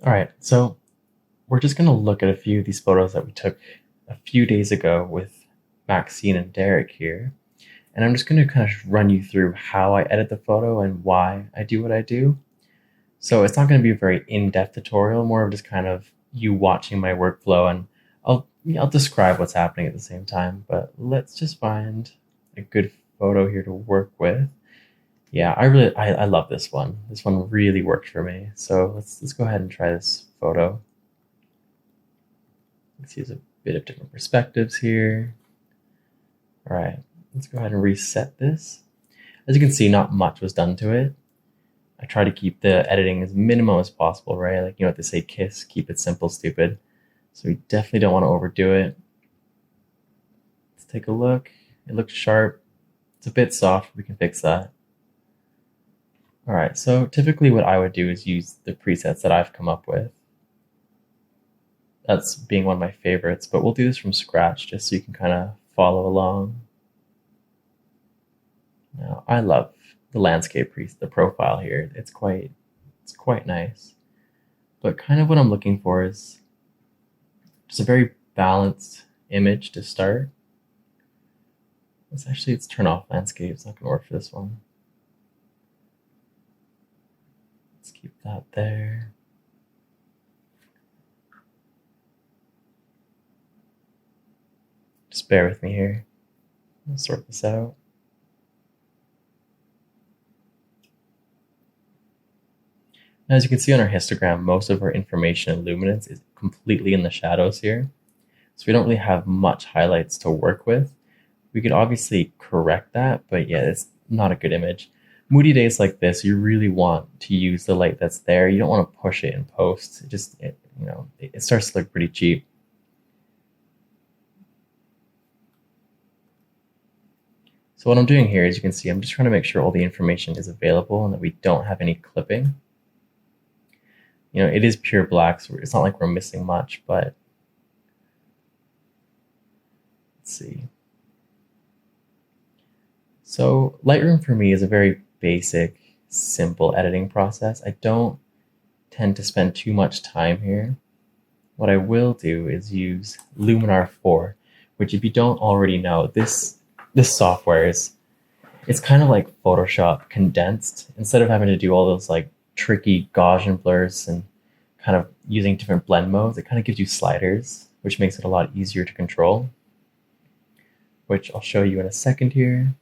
All right, so we're just going to look at a few of these photos that we took a few days ago with Maxine and Derek here. And I'm just going to kind of run you through how I edit the photo and why I do what I do. So it's not going to be a very in-depth tutorial, more of just kind of you watching my workflow, and I'll describe what's happening at the same time. But let's just find a good photo here to work with. Yeah, I love this one. This one really worked for me. So let's go ahead and try this photo. Let's use a bit of different perspectives here. All right, let's go ahead and reset this. As you can see, not much was done to it. I try to keep the editing as minimal as possible, right? Like, you know what they say, KISS, keep it simple, stupid. So we definitely don't want to overdo it. Let's take a look. It looks sharp. It's a bit soft. We can fix that. All right, so typically what I would do is use the presets that I've come up with. That's being one of my favorites, but we'll do this from scratch just so you can kind of follow along. Now, I love the landscape the profile here. It's quite nice. But kind of what I'm looking for is just a very balanced image to start. Let's turn off landscape. It's not going to work for this one. Let's keep that there. Just bear with me here. I'll sort this out. Now, as you can see on our histogram, most of our information and luminance is completely in the shadows here. So we don't really have much highlights to work with. We could obviously correct that, but yeah, it's not a good image. Moody days like this, you really want to use the light that's there. You don't want to push it in post. It starts to look pretty cheap. So what I'm doing here, as you can see, I'm just trying to make sure all the information is available and that we don't have any clipping. You know, it is pure black, so it's not like we're missing much, but let's see. So Lightroom for me is a very basic, simple editing process. I don't tend to spend too much time here. What I will do is use Luminar 4, which, if you don't already know, this software it's kind of like Photoshop condensed. Instead of having to do all those like tricky Gaussian blurs and kind of using different blend modes, it kind of gives you sliders, which makes it a lot easier to control, which I'll show you in a second here.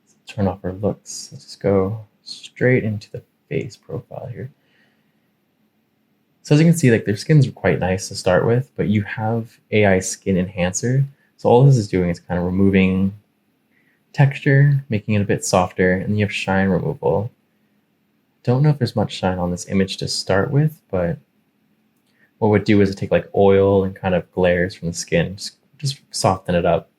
Let's turn off our looks. Let's just go straight into the face profile here. So as you can see, like, their skins are quite nice to start with, but you have AI Skin Enhancer. So all this is doing is kind of removing texture, making it a bit softer, and you have shine removal. Don't know if there's much shine on this image to start with, but what we'd do is take like oil and kind of glares from the skin, just soften it up.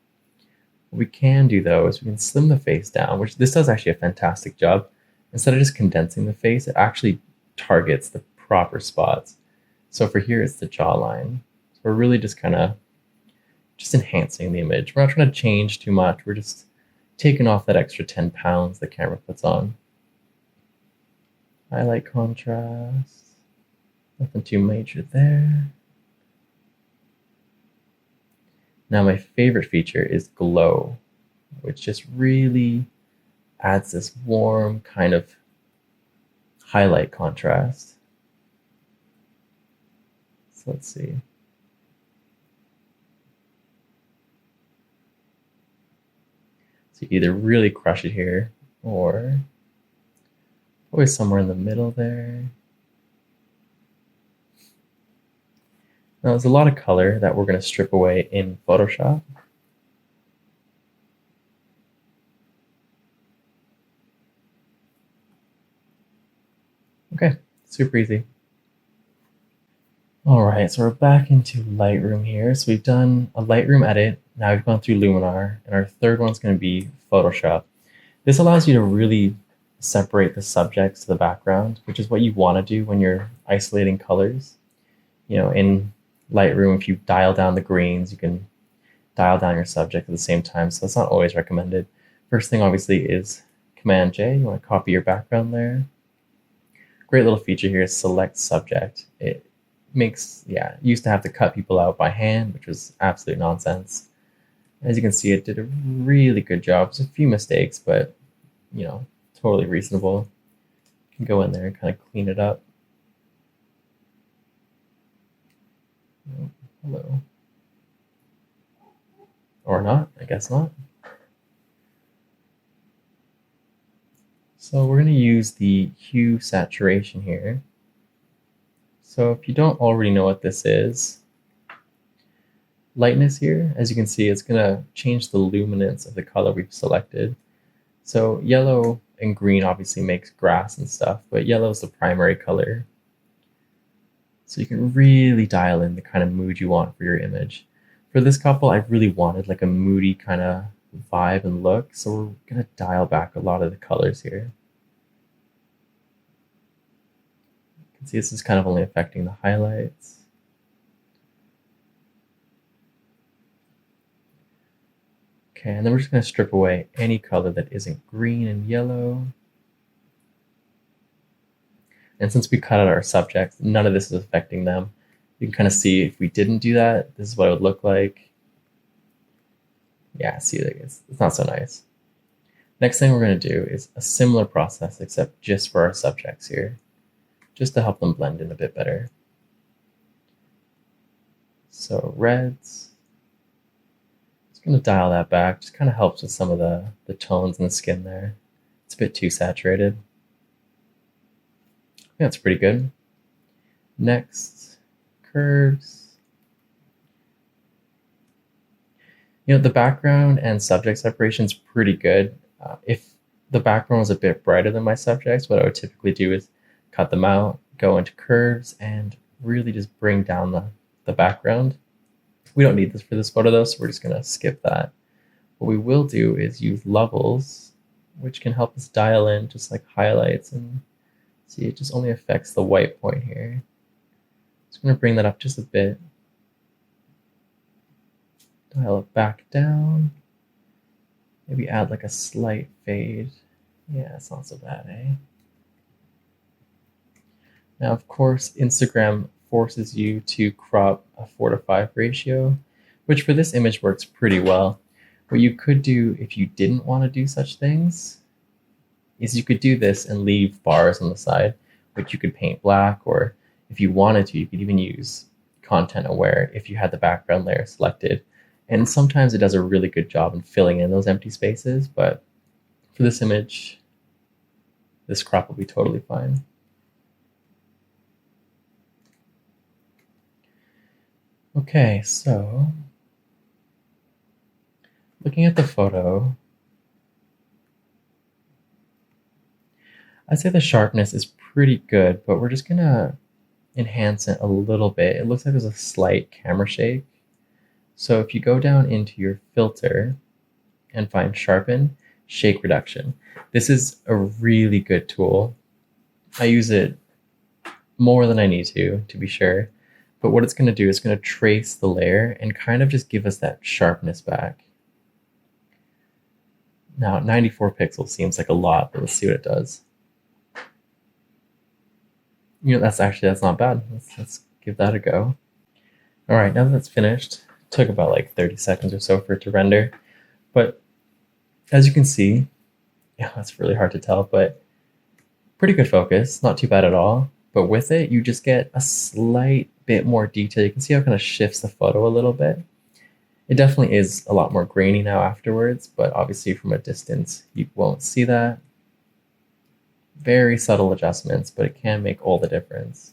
What we can do though is we can slim the face down, which this does actually a fantastic job. Instead of just condensing the face, it actually targets the proper spots. So for here, it's the jawline. So we're really just kind of enhancing the image. We're not trying to change too much. We're just taking off that extra 10 pounds the camera puts on. Highlight contrast. Nothing too major there. Now my favorite feature is glow, which just really adds this warm kind of highlight contrast. So let's see. So you either really crush it here or always somewhere in the middle there. Now there's a lot of color that we're going to strip away in Photoshop. Okay, super easy. All right, so we're back into Lightroom here. So we've done a Lightroom edit. Now we've gone through Luminar, and our third one's going to be Photoshop. This allows you to really separate the subjects to the background, which is what you want to do when you're isolating colors. You know, in Lightroom, if you dial down the greens, you can dial down your subject at the same time. So that's not always recommended. First thing obviously is Command J. You want to copy your background layer. Great little feature here is select subject. It makes, used to have to cut people out by hand, which was absolute nonsense. As you can see, it did a really good job. There's a few mistakes, but totally reasonable. You can go in there and kind of clean it up. Oh, hello. Or not, I guess not. So we're going to use the hue saturation here. So if you don't already know what this is, lightness here, as you can see, it's going to change the luminance of the color we've selected. So yellow and green obviously makes grass and stuff, but yellow is the primary color. So you can really dial in the kind of mood you want for your image. For this couple, I really wanted like a moody kind of vibe and look, so we're going to dial back a lot of the colors here. You can see this is kind of only affecting the highlights. Okay, and then we're just going to strip away any color that isn't green and yellow. And since we cut out our subjects, none of this is affecting them. You can kind of see if we didn't do that, this is what it would look like. Yeah, see, it's not so nice. Next thing we're going to do is a similar process, except just for our subjects here, just to help them blend in a bit better. So reds, just going to dial that back, just kind of helps with some of the tones in the skin there. It's a bit too saturated. I think that's pretty good. Next, curves. The background and subject separation is pretty good. If the background was a bit brighter than my subjects, what I would typically do is cut them out, go into curves, and really just bring down the background. We don't need this for this photo though, so we're just going to skip that. What we will do is use levels, which can help us dial in just like highlights, and see it just only affects the white point here. Just going to bring that up just a bit. Dial it back down. Maybe add like a slight fade. Yeah, it's not so bad, eh? Now, of course, Instagram forces you to crop a 4:5 ratio, which for this image works pretty well. What you could do if you didn't want to do such things is you could do this and leave bars on the side, which you could paint black, or if you wanted to, you could even use content aware if you had the background layer selected. And sometimes it does a really good job in filling in those empty spaces, but for this image, this crop will be totally fine. Okay, so looking at the photo, I'd say the sharpness is pretty good, but we're just gonna enhance it a little bit. It looks like there's a slight camera shake. So if you go down into your filter and find sharpen, shake reduction, this is a really good tool. I use it more than I need to be sure. But what it's going to do is going to trace the layer and kind of just give us that sharpness back. Now, 94 pixels seems like a lot, but let's see what it does. That's not bad. Let's give that a go. All right, now that that's finished, it took about like 30 seconds or so for it to render. But as you can see, that's really hard to tell, but pretty good focus, not too bad at all. But with it, you just get a slight bit more detail. You can see how it kind of shifts the photo a little bit. It definitely is a lot more grainy now afterwards, but obviously from a distance, you won't see that. Very subtle adjustments, but it can make all the difference.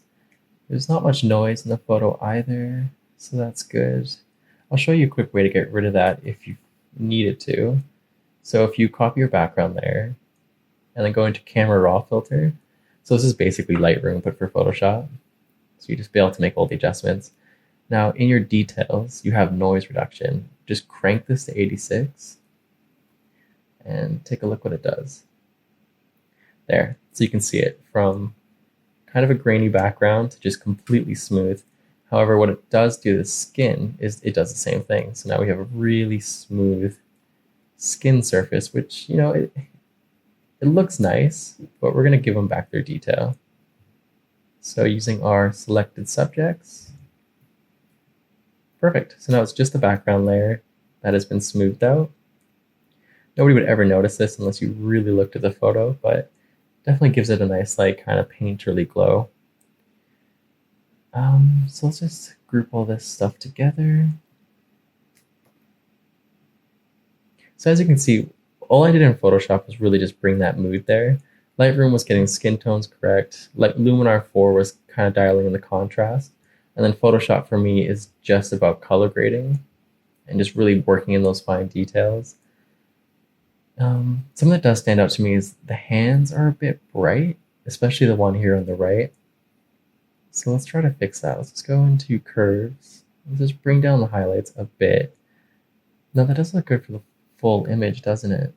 There's not much noise in the photo either, so that's good. I'll show you a quick way to get rid of that if you needed to. So if you copy your background layer and then go into camera raw filter, so this is basically Lightroom, but for Photoshop. So you just be able to make all the adjustments. Now in your details, you have noise reduction. Just crank this to 86 and take a look what it does. There, so you can see it from kind of a grainy background to just completely smooth. However, what it does to the skin is it does the same thing. So now we have a really smooth skin surface, which, it looks nice, but we're going to give them back their detail. So using our selected subjects, perfect. So now it's just the background layer that has been smoothed out. Nobody would ever notice this unless you really looked at the photo, but definitely gives it a nice, like, kind of painterly glow. So let's just group all this stuff together. So as you can see, all I did in Photoshop was really just bring that mood there. Lightroom was getting skin tones correct. Like Luminar 4 was kind of dialing in the contrast. And then Photoshop for me is just about color grading and just really working in those fine details. Something that does stand out to me is the hands are a bit bright, especially the one here on the right. So let's try to fix that. Let's just go into curves. Let's just bring down the highlights a bit. Now that does look good for the full image, doesn't it?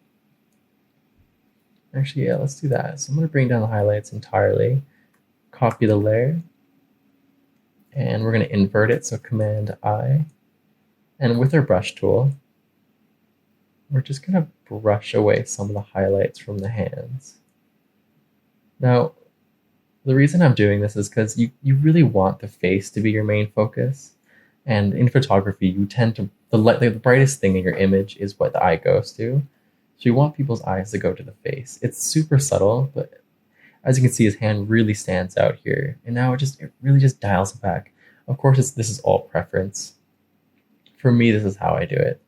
Actually, yeah, let's do that. So I'm going to bring down the highlights entirely, copy the layer, and we're going to invert it, so Command I. And with our brush tool, we're just going to brush away some of the highlights from the hands. Now, the reason I'm doing this is because you really want the face to be your main focus. And in photography, you tend to, the brightest thing in your image is what the eye goes to. So you want people's eyes to go to the face. It's super subtle, but as you can see, his hand really stands out here. And now it really just dials it back. Of course, this is all preference. For me, this is how I do it.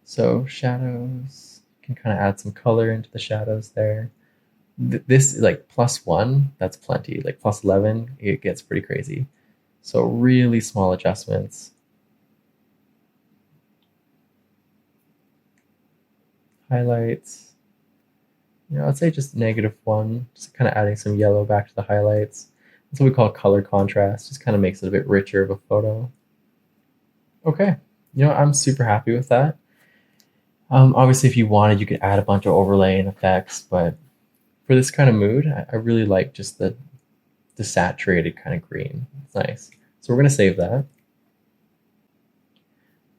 So shadows, you can kind of add some color into the shadows there. This, like +1, that's plenty. Like +11, it gets pretty crazy. So really small adjustments. Highlights, I'd say just -1, just kind of adding some yellow back to the highlights. That's what we call color contrast, just kind of makes it a bit richer of a photo. Okay, I'm super happy with that. Obviously, if you wanted, you could add a bunch of overlay and effects, but for this kind of mood, I really like just the saturated kind of green. It's nice. So we're going to save that.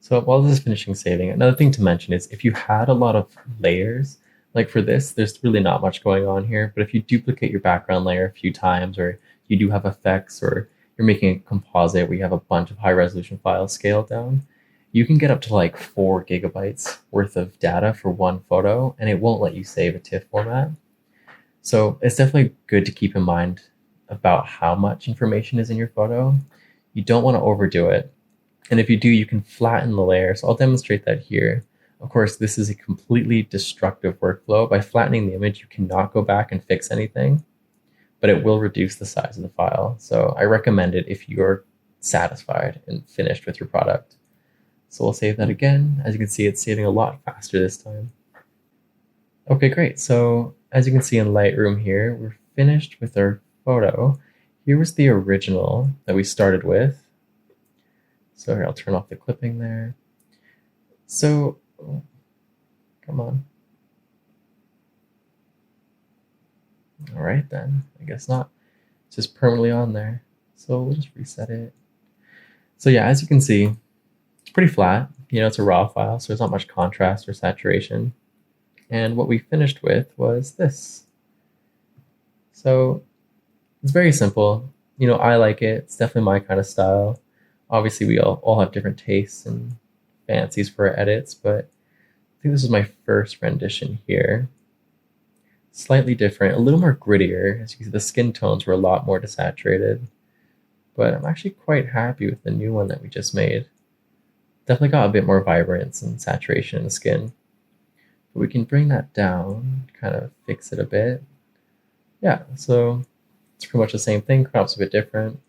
So while this is finishing saving, another thing to mention is if you had a lot of layers, like for this, there's really not much going on here, but if you duplicate your background layer a few times, or you do have effects, or you're making a composite where you have a bunch of high resolution files scaled down, you can get up to like 4 gigabytes worth of data for one photo, and it won't let you save a TIFF format. So it's definitely good to keep in mind about how much information is in your photo. You don't want to overdo it. And if you do, you can flatten the layer. So I'll demonstrate that here. Of course, this is a completely destructive workflow. By flattening the image, you cannot go back and fix anything, but it will reduce the size of the file. So I recommend it if you're satisfied and finished with your product. So we'll save that again. As you can see, it's saving a lot faster this time. Okay, great. So as you can see in Lightroom here, we're finished with our photo. Here was the original that we started with. So here, I'll turn off the clipping there. So, come on. All right then, I guess not. It's just permanently on there. So we'll just reset it. So yeah, as you can see, it's pretty flat. It's a raw file, so there's not much contrast or saturation. And what we finished with was this. So it's very simple. I like it. It's definitely my kind of style. Obviously, we all have different tastes and fancies for our edits, but I think this is my first rendition here. Slightly different, a little more grittier. As you can see, the skin tones were a lot more desaturated, but I'm actually quite happy with the new one that we just made. Definitely got a bit more vibrance and saturation in the skin. But we can bring that down, kind of fix it a bit. Yeah, so it's pretty much the same thing, crop's a bit different.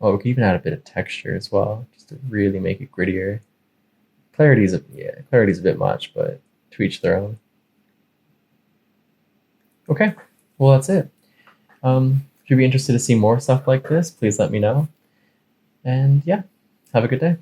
Oh, we can even add a bit of texture as well, just to really make it grittier. Clarity's a bit much, but to each their own. Okay, well that's it. If you'd be interested to see more stuff like this, please let me know. And yeah, have a good day.